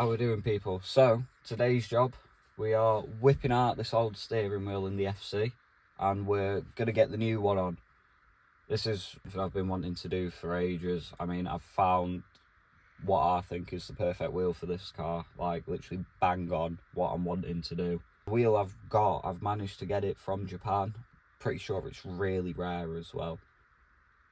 How we doing, people? So today's job, we are whipping out this old steering wheel in the FC and we're gonna get the new one on. This is something I've been wanting to do for ages. I mean, I've found what I think is the perfect wheel for this car, like literally bang on what I'm wanting to do. The wheel I've managed to get it from Japan. Pretty sure it's really rare as well.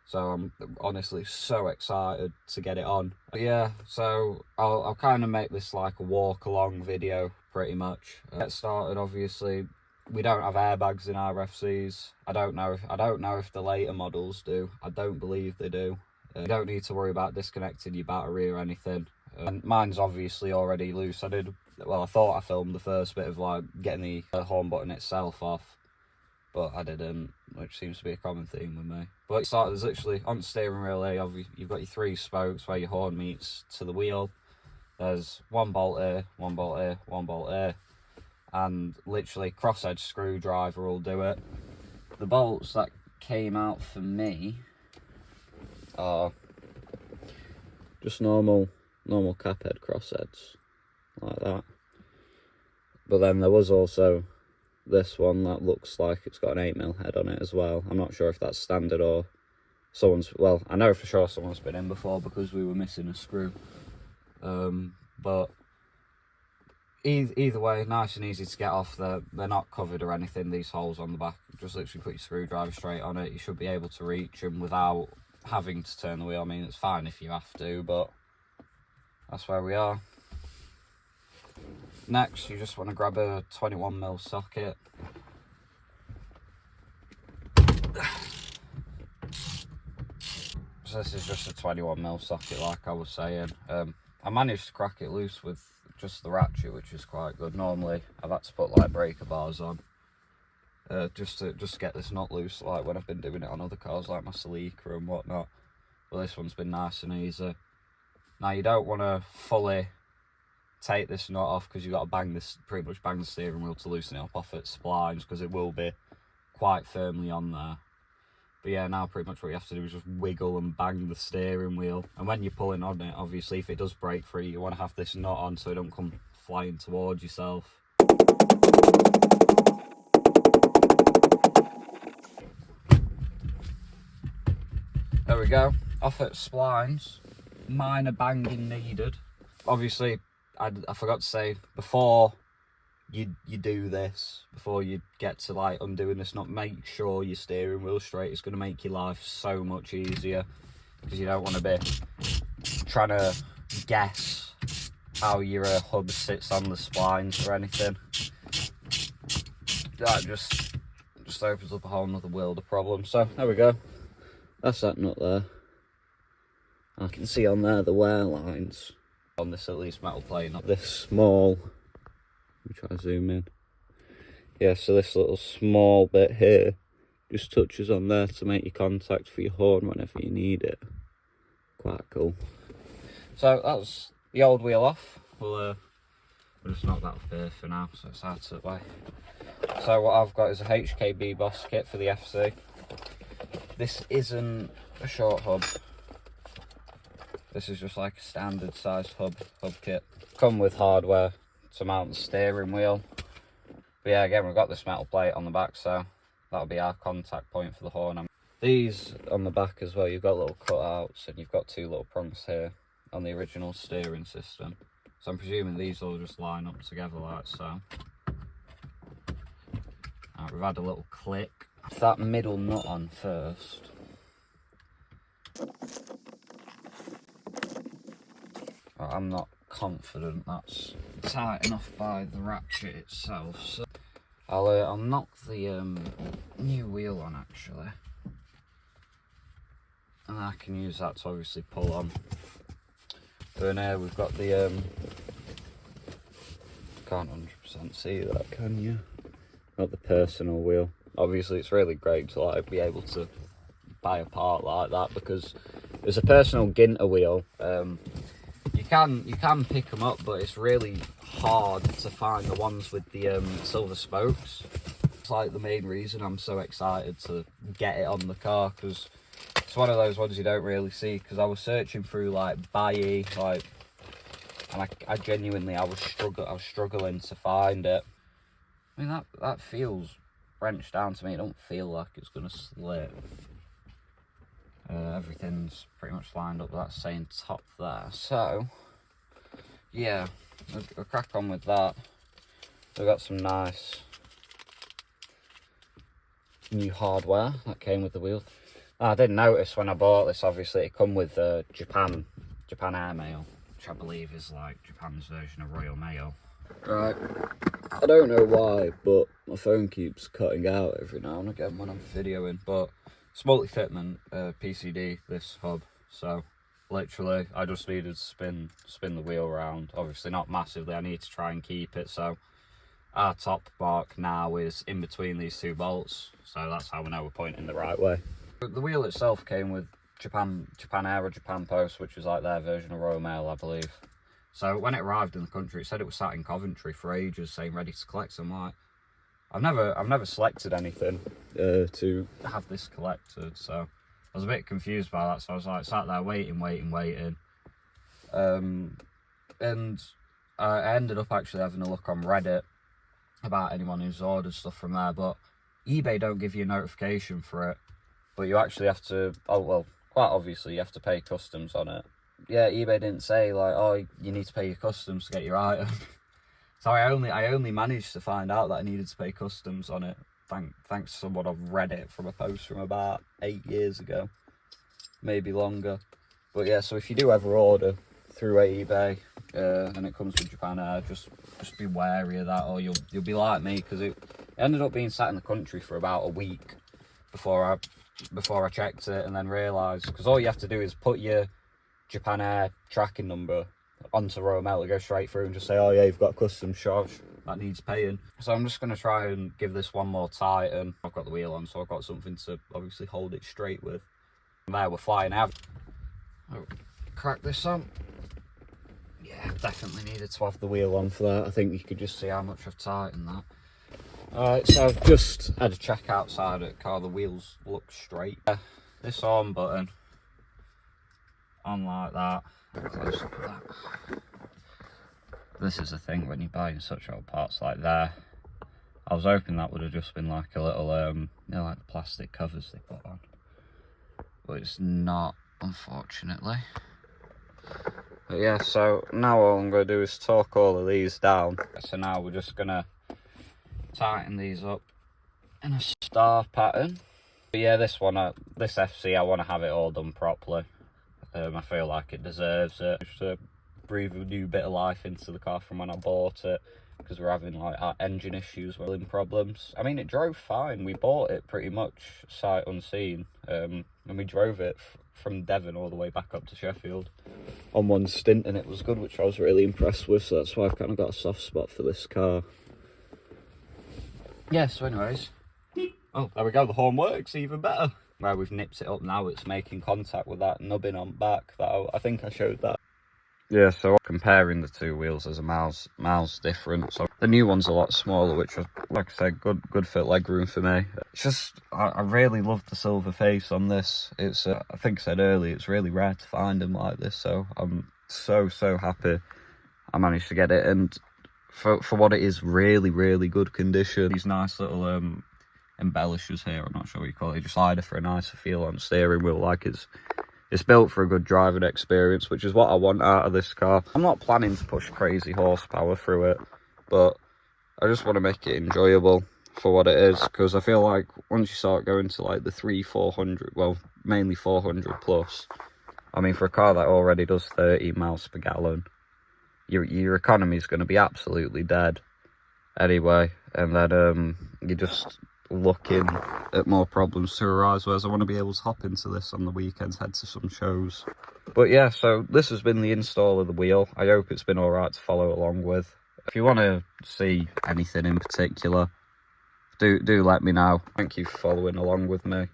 So I'm honestly so excited to get it on. But yeah, so I'll kind of make this like a walk along video pretty much. Get started, obviously. We don't have airbags in our FCs. I don't know if the later models do. I don't believe they do. You don't need to worry about disconnecting your battery or anything. And mine's obviously already loose. I thought I filmed the first bit of like getting the horn button itself off, but I didn't, which seems to be a common theme with me. But there's literally, on the steering wheel here, you've got your 3 spokes where your horn meets to the wheel. There's 1 bolt here, 1 bolt here, 1 bolt here, and literally cross-edge screwdriver will do it. The bolts that came out for me are just normal cap head crossheads, like that. But then there was also this one that looks like it's got an 8mm head on it as well. I'm not sure if that's standard or someone's, well, I know for sure someone's been in before because we were missing a screw. But either way, nice and easy to get off. They're not covered or anything, these holes on the back. Just literally put your screwdriver straight on it. You should be able to reach them without having to turn the wheel. I mean, it's fine if you have to, but that's where we are. Next, you just want to grab a 21mm socket. So this is just a 21mm socket, like I was saying. I managed to crack it loose with just the ratchet, which is quite good. Normally, I've had to put like breaker bars on, just to get this nut loose, like when I've been doing it on other cars, like my Celica and whatnot. But this one's been nice and easy. Now, you don't want to fully take this nut off because you've got to pretty much bang the steering wheel to loosen it up off its splines, because it will be quite firmly on there. But yeah, now pretty much what you have to do is just wiggle and bang the steering wheel. And when you're pulling on it, obviously, if it does break free, you want to have this nut on so it don't come flying towards yourself. There we go. Off its splines. Minor banging needed. Obviously, I forgot to say, before you do this, before you get to like undoing this nut, make sure your steering wheel's straight. It's going to make your life so much easier, because you don't want to be trying to guess how your hub sits on the splines or anything. That just opens up a whole nother world of problems. So there we go. That's that nut there. I can see on there the wear lines on this at least metal plate, not this small. Let me try to zoom in. Yeah, so this little small bit here just touches on there to make your contact for your horn whenever you need it. Quite cool. So that's the old wheel off. We'll just knock that off here for now, so it's out of the way. So what I've got is a HKB Boss kit for the FC. This isn't a short hub. This is just like a standard sized hub kit. Come with hardware to mount the steering wheel. But yeah, again, we've got this metal plate on the back, so that'll be our contact point for the horn. These on the back as well, you've got little cutouts, and you've got 2 little prongs here on the original steering system. So I'm presuming these all just line up together like so. Right, we've had a little click. Put that middle nut on first. I'm not confident that's tight enough by the ratchet itself, so I'll knock the new wheel on actually, and I can use that to obviously pull on. But in here we've got the can't 100% see that, can you? Not the personal wheel. Obviously, it's really great to like be able to buy a part like that, because there's a personal Ginter wheel. You can pick them up, but it's really hard to find the ones with the silver spokes. It's like the main reason I'm so excited to get it on the car, because it's one of those ones you don't really see. Because I was searching through like Bayi, like and I genuinely, I was struggling to find it. I mean, that feels wrenched down to me. It don't feel like it's gonna slip. Everything's pretty much lined up with that same top there. So, yeah, we'll crack on with that. We've got some nice new hardware that came with the wheel. I didn't notice when I bought this, obviously, it come with Japan Airmail, which I believe is like Japan's version of Royal Mail. Right, I don't know why, but my phone keeps cutting out every now and again when I'm videoing, but it's multi-fitment PCD, this hub, so literally I just needed to spin the wheel around. Obviously not massively, I need to try and keep it, so our top mark now is in between these two bolts, so that's how we know we're pointing the right way. The wheel itself came with Japan Air or Japan Post, which was like their version of Royal Mail, I believe. So when it arrived in the country, it said it was sat in Coventry for ages, saying ready to collect. So I'm like, I've never selected anything to have this collected, so I was a bit confused by that. So I was like sat there waiting, and I ended up actually having a look on Reddit about anyone who's ordered stuff from there. But eBay don't give you a notification for it, but you actually have to. Oh well, quite obviously you have to pay customs on it. Yeah, eBay didn't say like, oh, you need to pay your customs to get your item. So I only managed to find out that I needed to pay customs on it thanks to someone I've read it from a post from about 8 years ago, maybe longer. But yeah, so if you do ever order through eBay and it comes with Japan Air, just be wary of that, or you'll be like me, because it ended up being sat in the country for about a week before I checked it, and then realised, because all you have to do is put your Japan Air tracking number onto Royal Mail, to go straight through and just say, oh yeah, you've got a customs charge that needs paying. So I'm just going to try and give this one more tighten. I've got the wheel on, so I've got something to obviously hold it straight with. And there, we're flying out. Oh, crack this on. Yeah, definitely needed to have the wheel on for that. I think you could just see how much I've tightened that. Alright, so I've just had a check outside at the car. The wheels look straight. This on button on like that. Close up with that. This is the thing when you're buying such old parts like there. I was hoping that would have just been like a little, you know, like the plastic covers they put on. But it's not, unfortunately. But yeah, so now all I'm going to do is torque all of these down. So now we're just going to tighten these up in a star pattern. But yeah, this FC, I want to have it all done properly. I feel like it deserves it. Just to breathe a new bit of life into the car from when I bought it, because we're having like our engine issues, wheeling problems. I mean, it drove fine. We bought it pretty much sight unseen, and we drove it from Devon all the way back up to Sheffield on one stint, and it was good, which I was really impressed with. So that's why I've kind of got a soft spot for this car. Yeah, so anyways, oh, there we go, the horn works even better. Where we've nipped it up now, it's making contact with that nubbin on back. I think I showed that. Yeah, so comparing the two wheels, there's a miles different. So the new one's a lot smaller, which was, like I said, good fit legroom for me. It's just, I really love the silver face on this. It's, I think I said earlier, it's really rare to find them like this. So I'm so happy I managed to get it. And for what it is, really good condition. These nice little embellishers here, I'm not sure what you call it, just slider for a nicer feel on the steering wheel. Like it's built for a good driving experience, which is what I want out of this car. I'm not planning to push crazy horsepower through it, but I just want to make it enjoyable for what it is, because I feel like once you start going to like the 300-400, well, mainly 400 plus, I mean, for a car that already does 30 miles per gallon, your economy is going to be absolutely dead anyway, and then you're just looking at more problems to arise, whereas I want to be able to hop into this on the weekends, head to some shows. But yeah, so this has been the install of the wheel. I hope it's been alright to follow along with. If you want to see anything in particular, do let me know. Thank you for following along with me.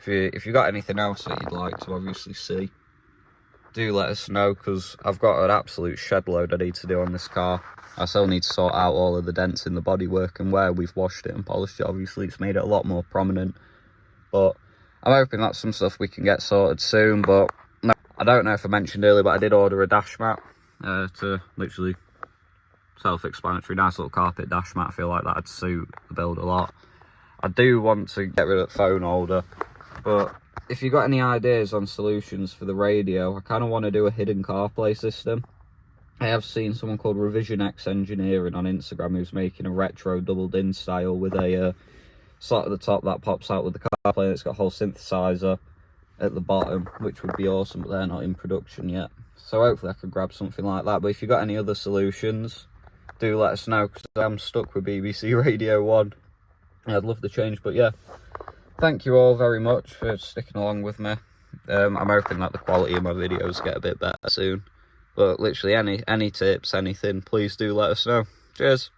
If you got anything else that you'd like to obviously see, do let us know, because I've got an absolute shed load I need to do on this car. I still need to sort out all of the dents in the bodywork, and where we've washed it and polished it, obviously it's made it a lot more prominent. But I'm hoping that's some stuff we can get sorted soon. But no, I don't know if I mentioned earlier, but I did order a dash mat. to literally self-explanatory. Nice little carpet dash mat. I feel like that'd suit the build a lot. I do want to get rid of the phone holder, but if you've got any ideas on solutions for the radio, I kind of want to do a hidden CarPlay system. I have seen someone called Revision X Engineering on Instagram who's making a retro doubled-in style with a slot at the top that pops out with the CarPlay, and it's got a whole synthesizer at the bottom, which would be awesome, but they're not in production yet. So hopefully I could grab something like that. But if you've got any other solutions, do let us know, because I'm stuck with BBC Radio 1. I'd love the change, but yeah. Thank you all very much for sticking along with me. I'm hoping that the quality of my videos get a bit better soon. But literally any tips, anything, please do let us know. Cheers.